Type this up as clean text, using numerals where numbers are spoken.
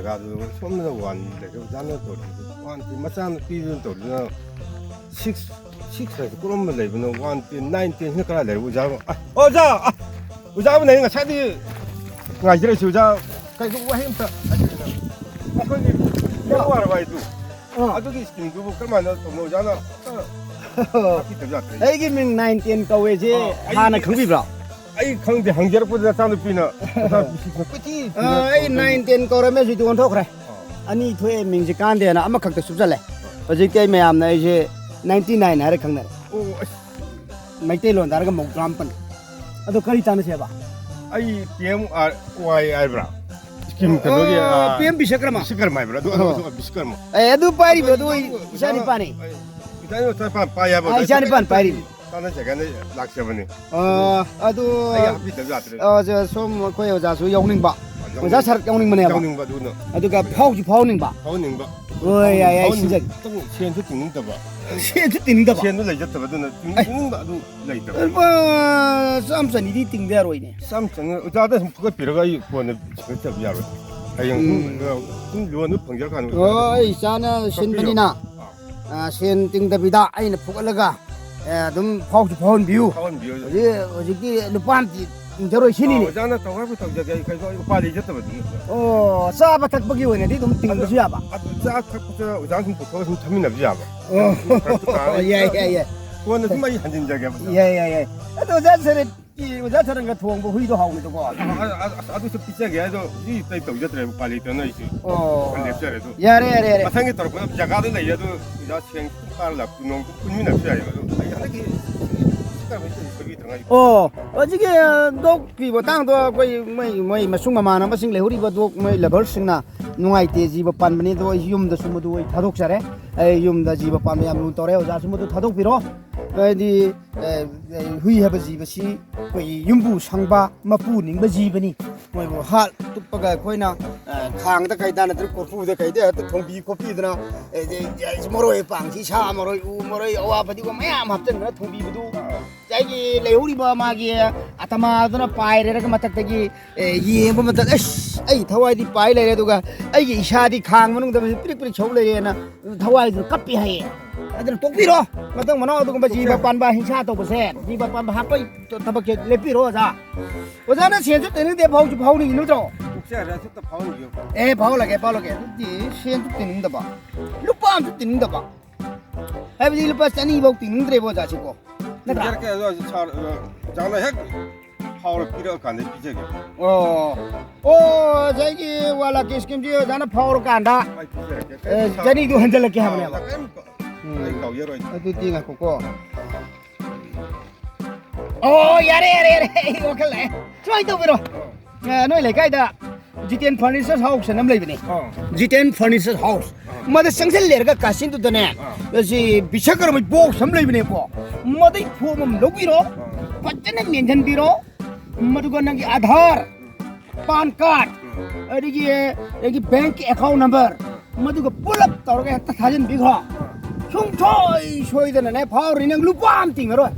가지고 손으로 왔는데 좀 자는 소리 완전 맞잖아 뛰는 소리는 식사에서 그러면 내부는 완전 19 힐까라 내고 자고 어자 우자면 내가 차디 nga jira shi uja kai ko wa himta ko ni ya wa ra tu adugi skin du kalma na to no jana ki ta ja ai gi min 19 ka we je hana khangbi bra ai khang de hang jar pu da sa nu pi na ta bi shi ko ti ai 19 ka ra me ji tu on thok re ani thwe ming ji kan de na ama khak ta sup jale hojik kai mayam na je 99 hare khang na o mai te lon dar ga mong gram pan ado kari tan se ba ai PMY bra skim ka do ya PM Bishakrama Bishakrama bra do Bishakrama adu pari bra do isani pani itan yo ta pa ya ba isani pan pari tana jaga ne laksha bane adu ai happy da jatre je som ko yo ja su yong ning ba ja sar yong ning mane ba ning ba du na adu ga phau ji phau ning ba oi ya ya sin jag chen tu ting da ba chen tu ting da ba chen du lai jata ba du na ting ba du lai da ba samsan idi ting da roi ne samsan ja da pu ga pi ga yi ko ne ga ta ya ro ai yang kun lu nu phang jar kan oi sana sin pani na sin ting da bida ai na phuk alaga dum phau ji phau biu kawan biyo ji ki lupan ti jaroi sini ni ja na ta ga bu ta ja ga kai ko pa li jata ba du sa ba tak bagi wena di dum ting da siya ba ja ta ku ta ja kun pu ko sun tamin na biya ba ya ya ya ko na mai hanjin ja ga ba ya ya ya ado ja sere ki ja thang ga thong bo hui do haw ni to ko adu su pizza ga do ni tai to jatra pa li ta na isi kan le jare do ya re re re 마상에 떨고 자가도 내야도 나 지금 빨라 군농 군민 없어요. 아니 하나기 식감이 저기 당하지. 어지게 도 비보 땅도 거의 뭐 마숭마마나 마싱 레후리 버도 뭐 레벌 싱나 누아이테 지버 판바니 도 юм다 수모도 타독 자래 에 юм다 지버 판바 얌 또래 오자 수모도 타독 비로 디 후이 하버 지버시 거의 юм부 상바 마푸 닝바 지버니 뭐고 할 뚝빠가 거이나 khang ta kai da na ko fu da kai da ta thong bi ko pi da na moroi pang chi cha moroi u moroi awa padi ko mayam hap chen na thong bi bu jai gi leuri ba ma gi atama da na pai re ra ma tak ta gi ye ba ma ta ai thawai di pai le re du ga ai gi isha di khang manung da prik prik chou le re na thawai du kap pi hai adra tok pi ro ma tang mana du ko ba ji ba pan ba hinsa to ba se ji ba pan ba ha pai ta ba ke le pi ro za o za na chen ju te ni de phau ni nu to 혹시라 숫다 파운이요. 에 파울라게 이 시엔 뜯는 다 봐. 루파 뜯는 다 봐. 해비 루파 산이 복 뜯는 데 보자 지고. 내가 이렇게 해서 장나 핵 파워를 필요 간데 비제게. 저기 와라 키스김지 자나 파워 간다. 에 자니도 흔들게 하면 봐. 아이 가우여로. 또 띵아 고고. 야래 이거 갈래. 좋아이 또 비로. nói lại cái đó Jiten Furniture House năm lấy bên này Jiten Furniture House mà cái sáng sớm lấy cái casin tu đó nè là gì bị sắc rồi mình bốc sắm lấy bên này po mà đấy phụ mình lúc gì đó bắt chân em miền chân đi đó mà tu còn cái Aadhaar PAN card cái bank account number mà tu cái pull up tao cái tất cả những việc họ không thôi xôi đó nè phao rồi năng lúc bám tiếng rồi